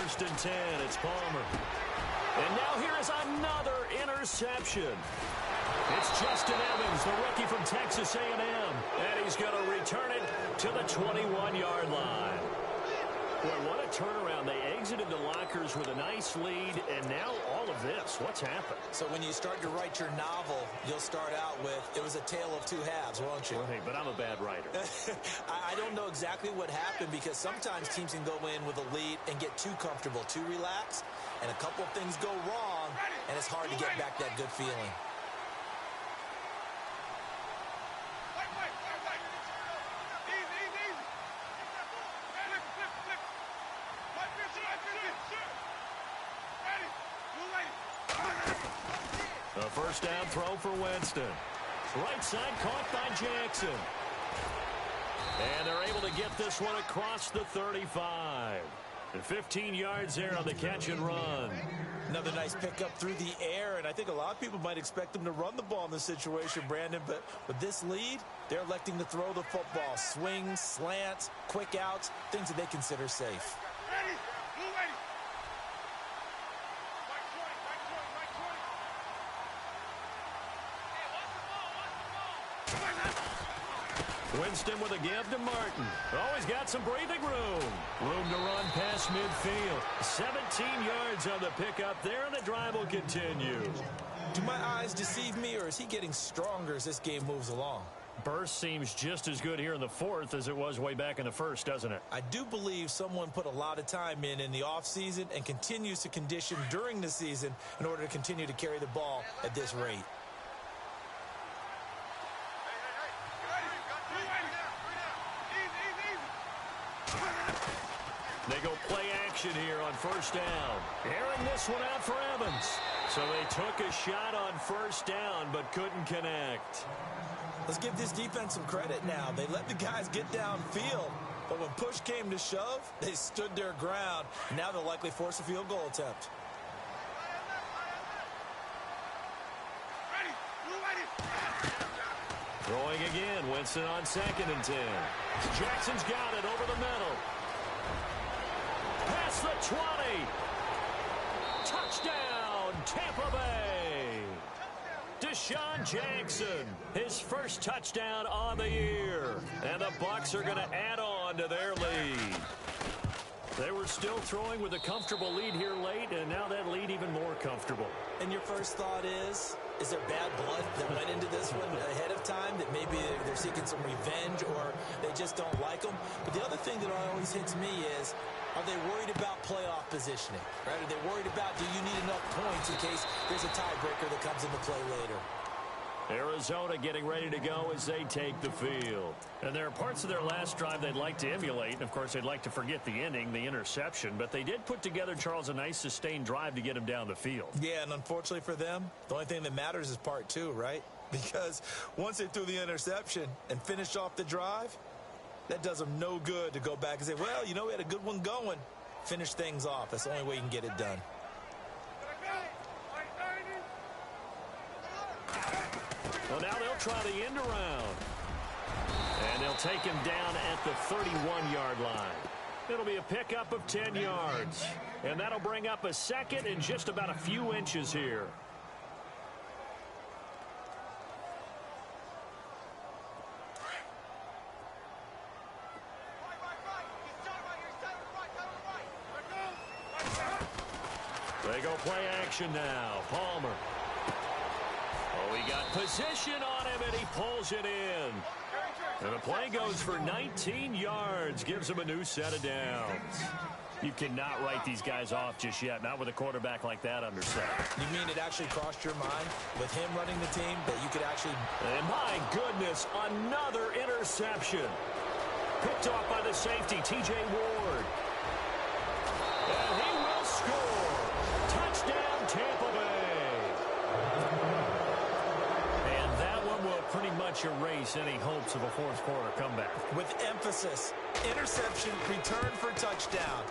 1st and 10. It's Palmer. And now here is another interception. It's Justin Evans, the rookie from Texas A&M. And he's going to return it to the 21-yard line. Boy, what a turnaround. They exited the lockers with a nice lead, and now all of this. What's happened? So when you start to write your novel, you'll start out with, it was a tale of two halves, won't you? Well, hey, but I'm a bad writer. I don't know exactly what happened because sometimes teams can go in with a lead and get too comfortable, too relaxed, and a couple of things go wrong, and it's hard to get back that good feeling. A first down throw for Winston. Right side caught by Jackson. And they're able to get this one across the 35. And 15 yards there on the catch and run. Another nice pickup through the air, and I think a lot of people might expect them to run the ball in this situation, Brandon, but with this lead, they're electing to throw the football. Swings, slants, quick outs, things that they consider safe. Winston with a give to Martin. Oh, he's got some breathing room. Room to run past midfield. 17 yards on the pickup there, and the drive will continue. Do my eyes deceive me, or is he getting stronger as this game moves along? Burst seems just as good here in the 4th as it was way back in the 1st, doesn't it? I do believe someone put a lot of time in the offseason and continues to condition during the season in order to continue to carry the ball at this rate. They go play action here on first down. Airing this one out for Evans. So they took a shot on first down but couldn't connect. Let's give this defense some credit now. They let the guys get downfield, but when push came to shove, they stood their ground. Now they'll likely force a field goal attempt. Throwing again, Winston on 2nd and 10. Jackson's got it over the middle. Past the 20. Touchdown, Tampa Bay. Deshaun Jackson, his first touchdown on the year. And the Bucs are going to add on to their lead. They were still throwing with a comfortable lead here late, and now that lead even more comfortable. And your first thought is there bad blood that went into this one ahead of time, that maybe they're seeking some revenge or they just don't like them? But the other thing that always hits me is, are they worried about playoff positioning? Right? Are they worried about, do you need enough points in case there's a tiebreaker that comes into play later? Arizona getting ready to go as they take the field. And there are parts of their last drive they'd like to emulate. And, of course, they'd like to forget the ending, the interception. But they did put together, Charles, a nice sustained drive to get him down the field. Yeah, and unfortunately for them, the only thing that matters is part 2, right? Because once they threw the interception and finished off the drive, that does them no good to go back and say, well, you know, we had a good one going. Finish things off. That's the only way you can get it done. Well, now they'll try the end around. And they'll take him down at the 31-yard line. It'll be a pickup of 10 yards. And that'll bring up a second and just about a few inches here. They go play action now. Palmer. Oh, he got position on him, and he pulls it in. And the play goes for 19 yards, gives him a new set of downs. You cannot write these guys off just yet, not with a quarterback like that under center. You mean it actually crossed your mind with him running the team that you could actually... And my goodness, another interception. Picked off by the safety, T.J. Ward. And he will score. Touchdown, Tampa Bay. And that one will pretty much erase any hopes of a fourth quarter comeback. With emphasis, interception, return for touchdown.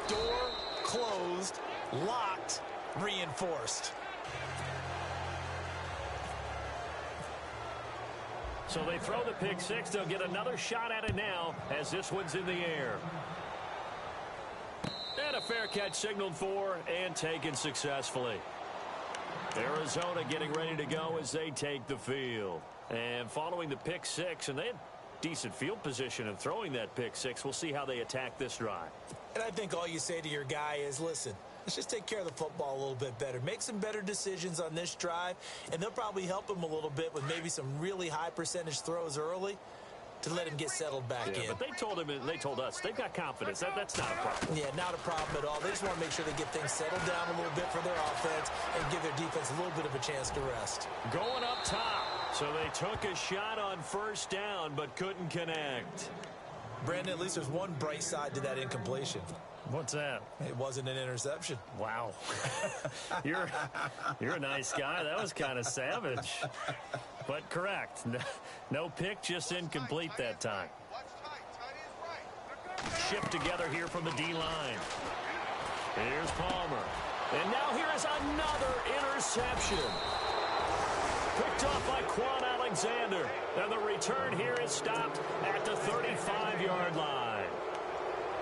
Door closed, locked, reinforced. So they throw the pick six. They'll get another shot at it now as this one's in the air. And a fair catch signaled for and taken successfully. Arizona getting ready to go as they take the field. And following the pick six, and they had decent field position in throwing that pick six. We'll see how they attack this drive. And I think all you say to your guy is, listen, let's just take care of the football a little bit better. Make some better decisions on this drive, and they'll probably help him a little bit with maybe some really high percentage throws early to let him get settled back in. But they told him, and they told us, they've got confidence. That's not a problem. Yeah, not a problem at all. They just want to make sure they get things settled down a little bit for their offense and give their defense a little bit of a chance to rest. Going up top. So they took a shot on first down, but couldn't connect. Brandon, at least there's one bright side to that incompletion. What's that? It wasn't an interception. Wow. You're a nice guy. That was kind of savage. But correct. No pick, just incomplete that time. Shift together here from the D-line. Here's Palmer. And now here is another interception. Picked off by Quan Alexander. And the return here is stopped at the 35-yard line.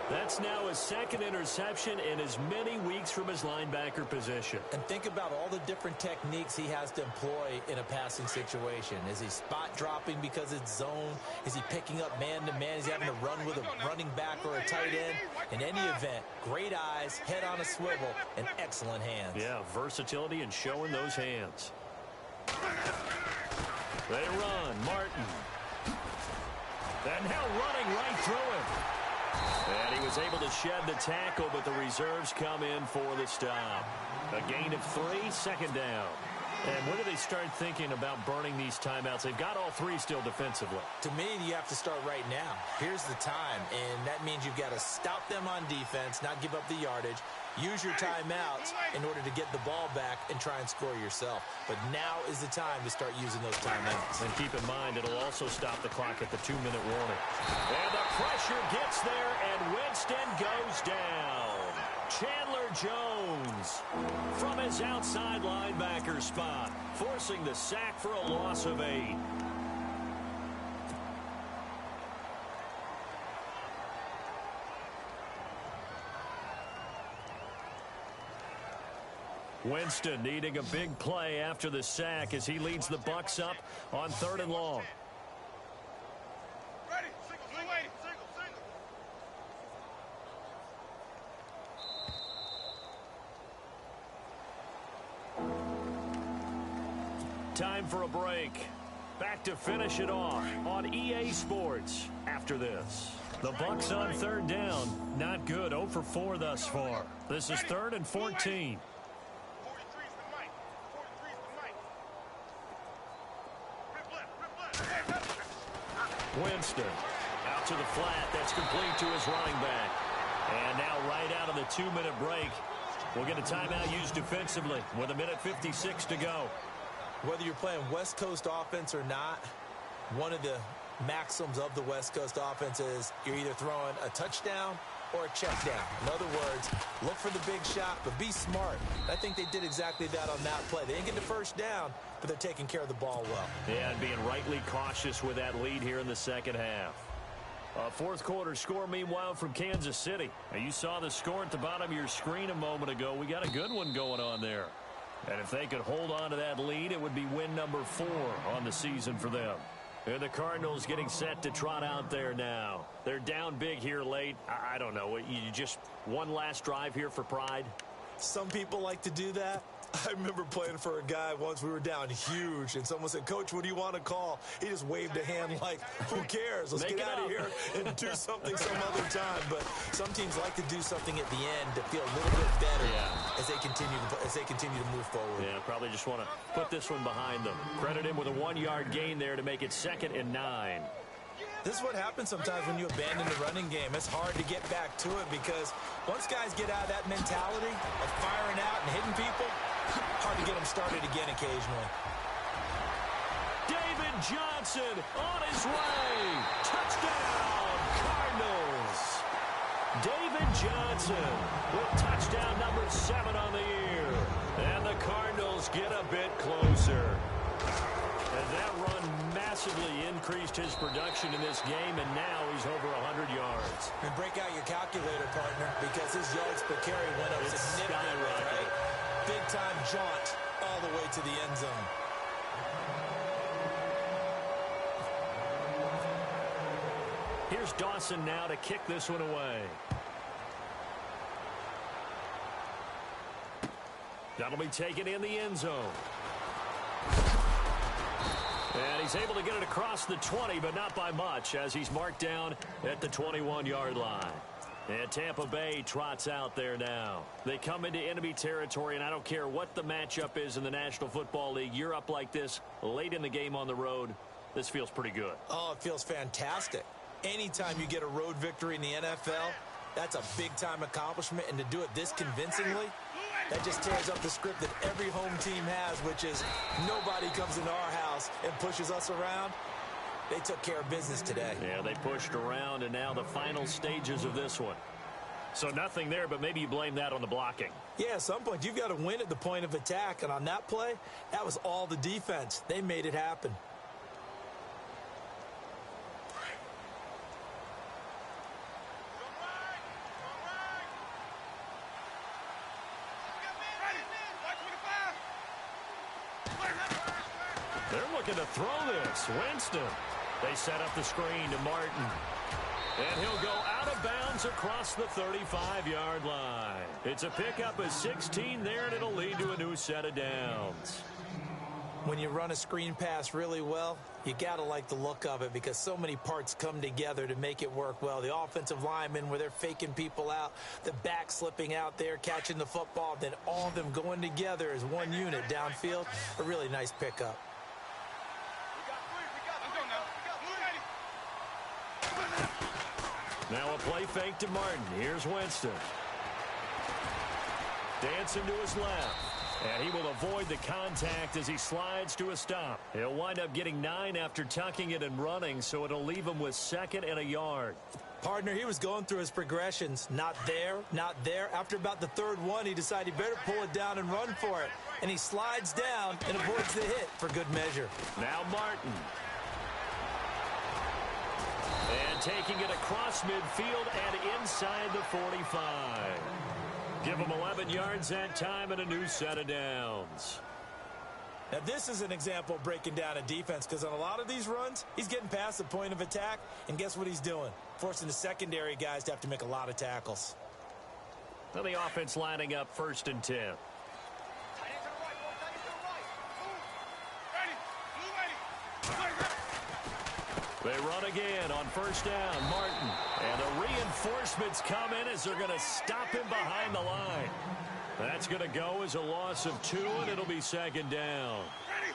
That's now his second interception in as many weeks from his linebacker position. And think about all the different techniques he has to employ in a passing situation. Is he spot dropping because it's zone? Is he picking up man-to-man? Is he having to run with a running back or a tight end? In any event, great eyes, head on a swivel, and excellent hands. Yeah, versatility and showing those hands. They run. Martin. And now running right through him. And he was able to shed the tackle, but the reserves come in for the stop. A gain of 3, second down. And when do they start thinking about burning these timeouts? They've got all 3 still defensively. To me, you have to start right now. Here's the time, and that means you've got to stop them on defense, not give up the yardage, use your timeouts in order to get the ball back and try and score yourself. But now is the time to start using those timeouts. And keep in mind, it'll also stop the clock at the 2-minute warning. And the pressure gets there, and Winston goes down. Chandler Jones from his outside linebacker spot, forcing the sack for a loss of 8. Winston needing a big play after the sack as he leads the Bucs up on 3rd and long. Time for a break. Back to finish it off on EA Sports after this. The Bucs on 3rd down. Not good. 0 for 4 thus far. This is 3rd and 14. Winston out to the flat. That's complete to his running back. And now right out of the 2-minute break, we'll get a timeout used defensively with 1:56 to go. Whether you're playing West Coast offense or not, one of the maxims of the West Coast offense is you're either throwing a touchdown or a check down. In other words, look for the big shot, but be smart. I think they did exactly that on that play. They didn't get the first down, but they're taking care of the ball well. Yeah, and being rightly cautious with that lead here in the second half. A 4th quarter score, meanwhile, from Kansas City. Now, you saw the score at the bottom of your screen a moment ago. We got a good one going on there. And if they could hold on to that lead, it would be win number 4 on the season for them. And the Cardinals getting set to trot out there now. They're down big here late. I don't know. You just one last drive here for pride? Some people like to do that. I remember playing for a guy once. We were down huge, and someone said, "Coach, what do you want to call?" He just waved a hand like, who cares? Let's get out of here and do something some other time. But some teams like to do something at the end to feel a little bit better as they continue to move forward. Yeah, probably just want to put this one behind them. Credit him with a 1-yard gain there to make it 2nd and 9. This is what happens sometimes when you abandon the running game. It's hard to get back to it because once guys get out of that mentality of firing out and hitting people, hard to get them started again occasionally. David Johnson on his way. Touchdown, Cardinals. David Johnson with touchdown number 7 on the year. And the Cardinals get a bit closer. And that run massively increased his production in this game, and now he's over 100 yards. And break out your calculator, partner, because his yards per carry went up significantly, right? Big-time jaunt all the way to the end zone. Here's Dawson now to kick this one away. That'll be taken in the end zone. And he's able to get it across the 20, but not by much, as he's marked down at the 21-yard line. And Tampa Bay trots out there now. They come into enemy territory, and I don't care what the matchup is in the National Football League. You're up like this late in the game on the road. This feels pretty good. Oh, it feels fantastic. Anytime you get a road victory in the NFL, that's a big-time accomplishment, and to do it this convincingly, that just tears up the script that every home team has, which is nobody comes into our house and pushes us around. They took care of business today. Yeah, they pushed around, and now the final stages of this one. So nothing there, but maybe you blame that on the blocking. Yeah, at some point, you've got to win at the point of attack, and on that play, that was all the defense. They made it happen. They're looking to throw this. Winston. They set up the screen to Martin. And he'll go out of bounds across the 35-yard line. It's a pickup of 16 there, and it'll lead to a new set of downs. When you run a screen pass really well, you got to like the look of it because so many parts come together to make it work well. The offensive linemen, where they're faking people out, the back slipping out there, catching the football, then all of them going together as one unit downfield. A really nice pickup. Now a play fake to Martin. Here's Winston. Dancing to his left. And he will avoid the contact as he slides to a stop. He'll wind up getting 9 after tucking it and running, so it'll leave him with 2nd and a yard. Partner, he was going through his progressions. Not there, not there. After about the 3rd one, he decided he better pull it down and run for it. And he slides down and avoids the hit for good measure. Now Martin. And taking it across midfield and inside the 45. Give him 11 yards that time and a new set of downs. Now, this is an example of breaking down a defense because on a lot of these runs, he's getting past the point of attack, and guess what he's doing? Forcing the secondary guys to have to make a lot of tackles. Now the offense lining up 1st and 10. They run again on 1st down. Martin. And the reinforcements come in as they're going to stop him behind the line. That's going to go as a loss of 2, and it'll be 2nd down.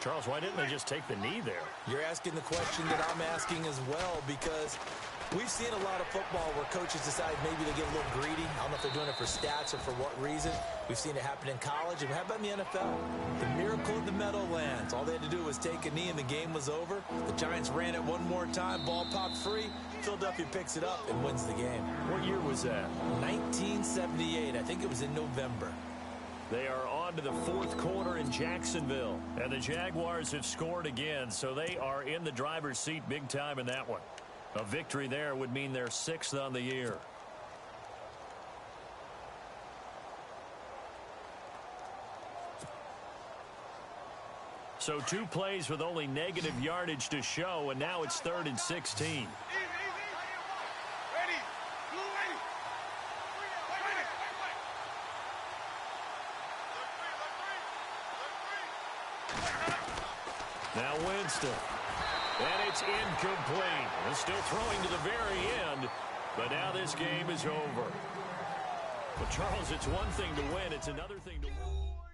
Charles, why didn't they just take the knee there? You're asking the question that I'm asking as well because we've seen a lot of football where coaches decide maybe they get a little greedy. I don't know if they're doing it for stats or for what reason. We've seen it happen in college. And how about in the NFL? The miracle of the Meadowlands. All they had to do was take a knee and the game was over. The Giants ran it one more time. Ball popped free. Philadelphia picks it up and wins the game. What year was that? 1978. I think it was in November. They are on to the 4th quarter in Jacksonville. And the Jaguars have scored again, so they are in the driver's seat big time in that one. A victory there would mean they're 6th on the year. So 2 plays with only negative yardage to show, and now it's 3rd and 16. Now Winston. And it's incomplete. And still throwing to the very end. But now this game is over. But Charles, it's one thing to win. It's another thing to lose.